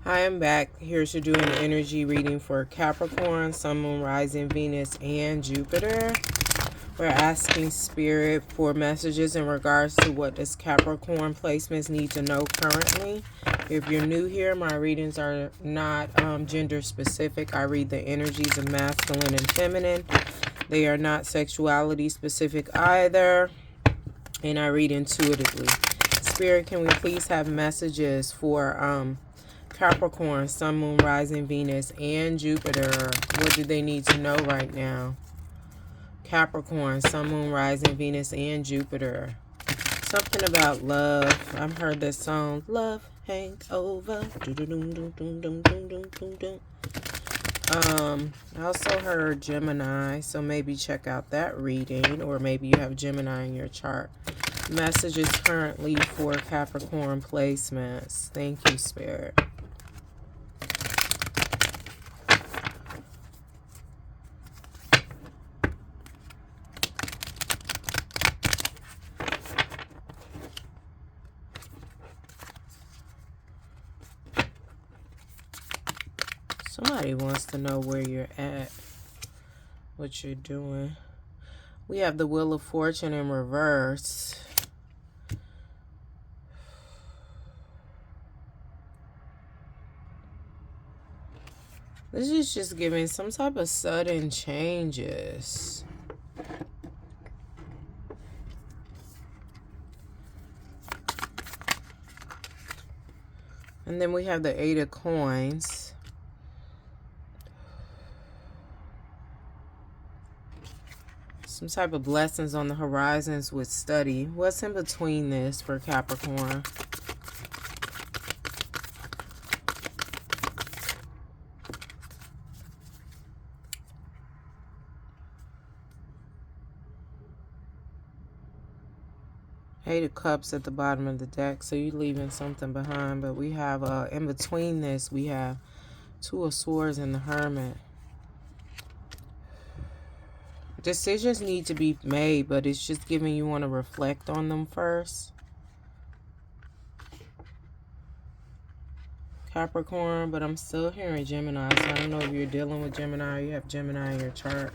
Hi, I'm back here to do an energy reading for Capricorn, Sun, Moon, Rising, Venus, and Jupiter. We're asking Spirit for messages in regards to what does Capricorn placements need to know currently. If you're new here, my readings are not gender specific. I read the energies of masculine and feminine. They are not sexuality specific either. And I read intuitively. Spirit, can we please have messages for Capricorn, Sun, Moon, Rising, Venus, and Jupiter? What do they need to know right now? Capricorn, Sun, Moon, Rising, Venus, and Jupiter. Something about love. I've heard this song, Love Hangover. I also heard Gemini, so maybe check out that reading, or maybe you have Gemini in your chart. Messages currently for Capricorn placements. Thank you, Spirit. Somebody wants to know where you're at, what you're doing. We have the Wheel of Fortune in reverse. This is just giving some type of sudden changes. And then we have the Eight of Coins. Some type of blessings on the horizons with study. What's in between this for Capricorn? Eight of Cups at the bottom of the deck, so you're leaving something behind. But we have, in between this, we have Two of Swords and the Hermit. Decisions need to be made, but it's just giving you want to reflect on them first. Capricorn, but I'm still hearing Gemini, so I don't know if you're dealing with Gemini or you have Gemini in your chart.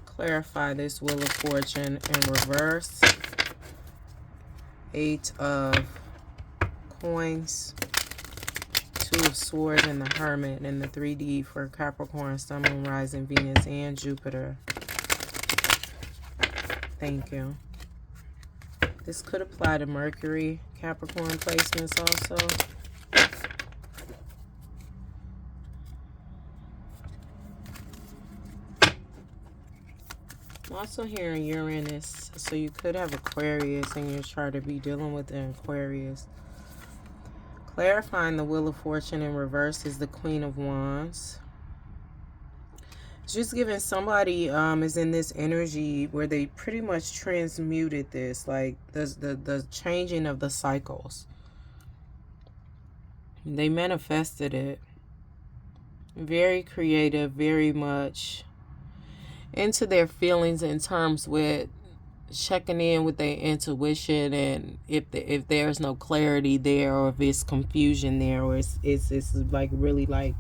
Clarify this Wheel of Fortune in reverse. Eight of Coins, Two of Swords, and the Hermit, and the 3D for Capricorn, Sun, Moon, Rising, Venus, and Jupiter. Thank you. This could apply to Mercury, Capricorn placements also. I'm also hearing Uranus, so you could have Aquarius in your chart to be dealing with an Aquarius. Clarifying the Wheel of Fortune in reverse is the Queen of Wands. It's just giving somebody is in this energy where they pretty much transmuted this, like the changing of the cycles. They manifested it. Very creative, very much into their feelings in terms with checking in with their intuition, and if there's no clarity there, or if it's confusion there, or it's like really like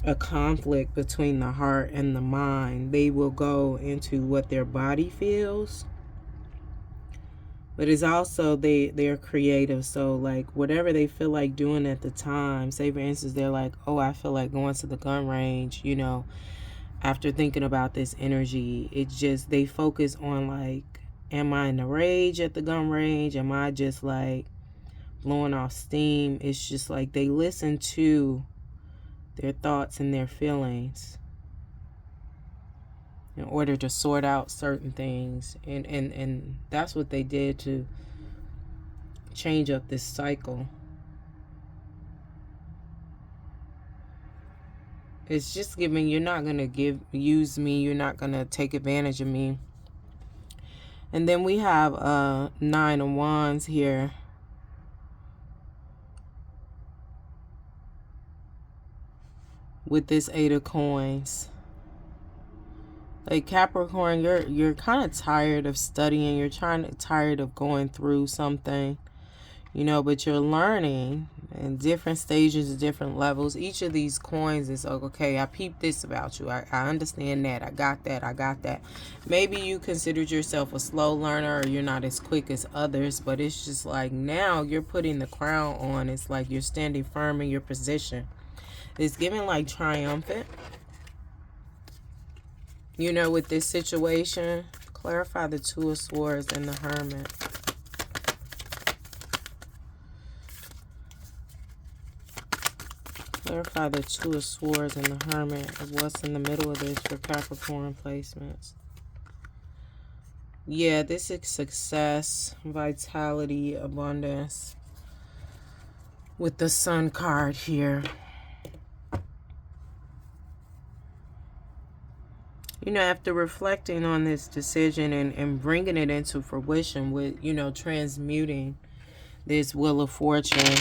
a conflict between the heart and the mind, they will go into what their body feels. But it's also they're creative, so like whatever they feel like doing at the time, say for instance they're like, oh, I feel like going to the gun range, you know, after thinking about this energy, it's just they focus on like, am I in a rage at the gun range? Am I just like blowing off steam? It's just like they listen to their thoughts and their feelings in order to sort out certain things. And that's what they did to change up this cycle. It's just giving, you're not going to use me. You're not going to take advantage of me. And then we have Nine of Wands here. With this Eight of Coins. Like Capricorn, you're kind of tired of studying. You're tired of going through something. You know, but you're learning in different stages, different levels. Each of these coins is like, okay, I peeped this about you. I understand that. I got that. I got that. Maybe you considered yourself a slow learner, or you're not as quick as others, but it's just like now you're putting the crown on. It's like you're standing firm in your position. It's giving like triumphant. You know, with this situation, clarify the Two of Swords and the Hermit. Clarify the Two of Swords and the Hermit of what's in the middle of this for Capricorn placements. Yeah, this is success, vitality, abundance. With the Sun card here. You know, after reflecting on this decision and bringing it into fruition with, you know, transmuting this Wheel of Fortune,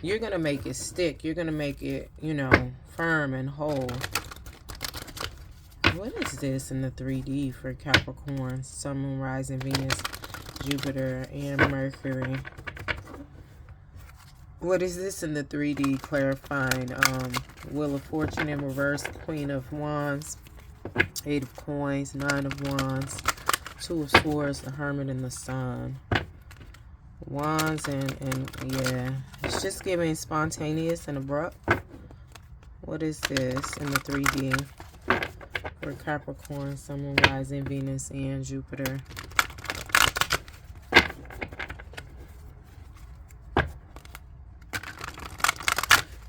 you're going to make it stick. You're going to make it, you know, firm and whole. What is this in the 3D for Capricorn? Sun, Moon, Rising, Venus, Jupiter, and Mercury. What is this in the 3D clarifying? Wheel of Fortune in reverse, Queen of Wands, 8 of Coins, 9 of Wands, 2 of Swords, the Hermit, and the Sun. Wands and yeah, it's just giving spontaneous and abrupt. What is this in the 3D for Capricorn, Sun, Moon, Rising, Venus, and Jupiter?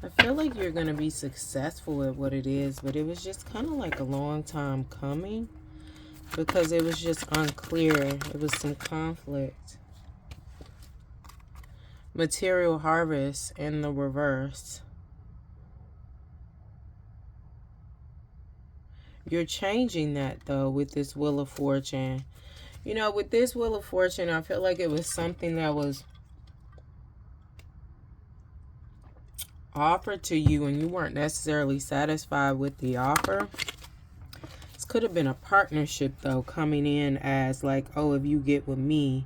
I feel like you're going to be successful at what it is, but it was just kind of like a long time coming because it was just unclear. It was some conflict. Material harvest in the reverse. You're changing that though with this Wheel of Fortune. You know, with this Wheel of Fortune, I feel like it was something that was offered to you and you weren't necessarily satisfied with the offer. This could have been a partnership though, coming in as like, oh, if you get with me,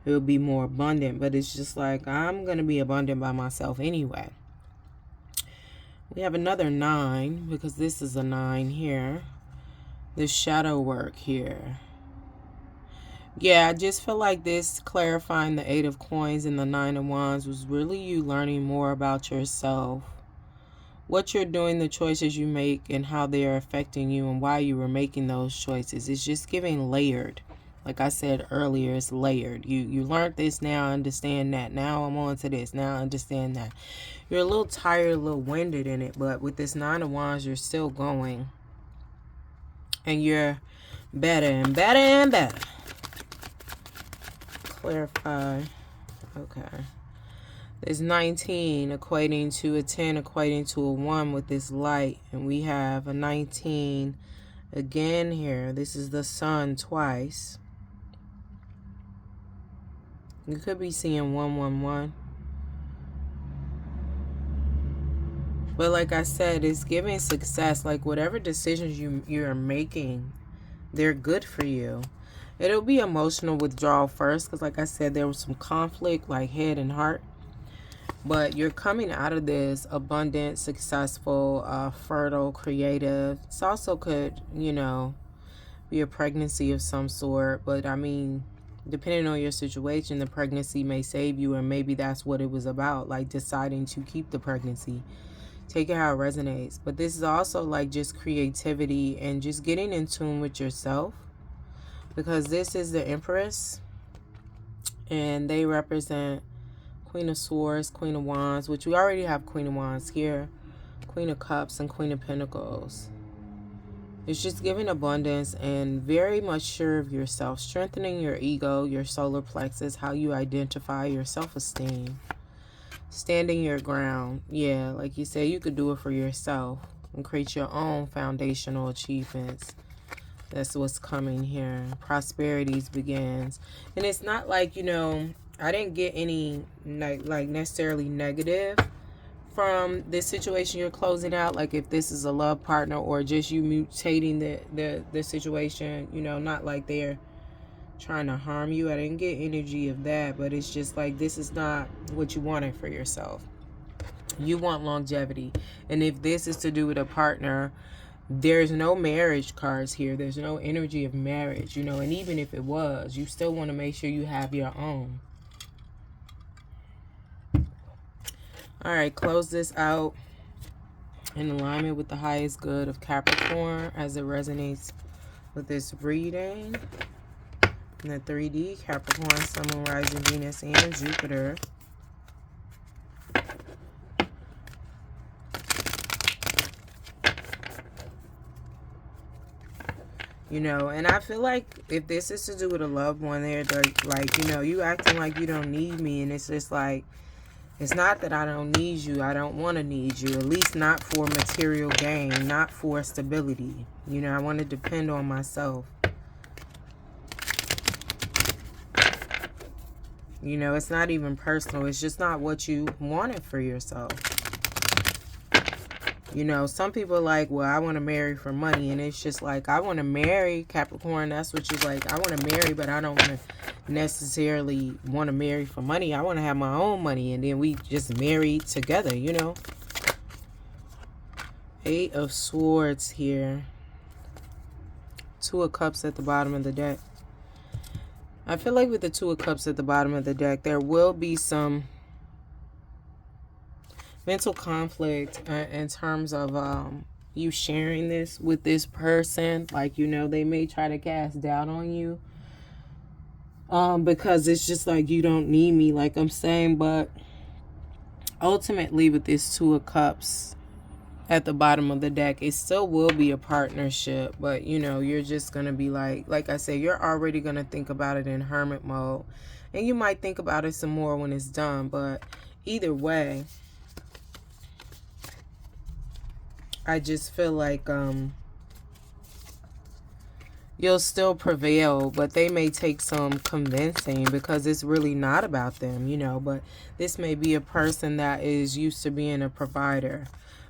it will be more abundant. But it's just like, I'm going to be abundant by myself anyway. We have another 9 because this is a 9 here. This shadow work here. Yeah, I just feel like this clarifying the 8 of Coins and the 9 of Wands was really you learning more about yourself. What you're doing, the choices you make, and how they are affecting you and why you were making those choices. It's just giving layered. Like I said earlier, it's layered. You learned this, now I understand that. Now I'm on to this, now I understand that. You're a little tired, a little winded in it, but with this 9 of Wands, you're still going. And you're better and better and better. Clarify. Okay. There's 19 equating to a 10, equating to a 1 with this light. And we have a 19 again here. This is the Sun twice. You could be seeing 111. But like I said, it's giving success. Like whatever decisions you're making, they're good for you. It'll be emotional withdrawal first because like I said, there was some conflict like head and heart. But you're coming out of this abundant, successful, fertile, creative. This also could, you know, be a pregnancy of some sort. But I mean, depending on your situation, the pregnancy may save you, and maybe that's what it was about, like deciding to keep the pregnancy. Take it how it resonates. But this is also like just creativity and just getting in tune with yourself. Because this is the Empress. And they represent Queen of Swords, Queen of Wands, which we already have Queen of Wands here. Queen of Cups and Queen of Pentacles. It's just giving abundance and very much sure of yourself. Strengthening your ego, your solar plexus, how you identify your self-esteem. Standing your ground. Yeah, like you said, you could do it for yourself and create your own foundational achievements. That's what's coming here. Prosperities begins. And it's not like, you know, I didn't get any like necessarily negative from this situation you're closing out. Like if this is a love partner or just you mutating the situation, you know, not like they're trying to harm you. I didn't get energy of that, but it's just like this is not what you wanted for yourself. You want longevity. And if this is to do with a partner, there's no marriage cards here. There's no energy of marriage, you know. And even if it was, you still want to make sure you have your own. All right, close this out in alignment with the highest good of Capricorn as it resonates with this reading. In the 3D, Capricorn, Sun, Moon, Rising, Venus, and Jupiter. You know, and I feel like if this is to do with a loved one, they're like, you know, you acting like you don't need me. And it's just like, it's not that I don't need you. I don't want to need you. At least not for material gain, not for stability. You know, I want to depend on myself. You know, it's not even personal. It's just not what you wanted for yourself. You know, some people are like, well, I want to marry for money. And it's just like, I want to marry, Capricorn. That's what you're like. I want to marry, but I don't want to necessarily want to marry for money. I want to have my own money. And then we just marry together, you know. 8 of Swords here. 2 of Cups at the bottom of the deck. I feel like with the 2 of Cups at the bottom of the deck, there will be some mental conflict in terms of you sharing this with this person. Like, you know, they may try to cast doubt on you because it's just like, you don't need me, like I'm saying. But ultimately with this 2 of Cups at the bottom of the deck, it still will be a partnership. But, you know, you're just going to be like I said, you're already going to think about it in hermit mode. And you might think about it some more when it's done. But either way, I just feel like you'll still prevail, but they may take some convincing because it's really not about them, you know. But this may be a person that is used to being a provider,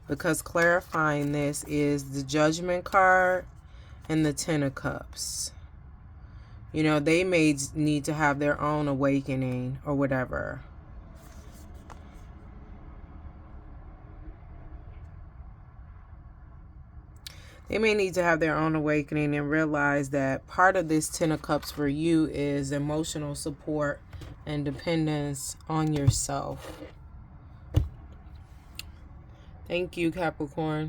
because clarifying this is the Judgment card and the 10 of Cups. You know, they may need to have their own awakening or whatever. They may need to have their own awakening and realize that part of this 10 of Cups for you is emotional support and dependence on yourself. Thank you, Capricorn.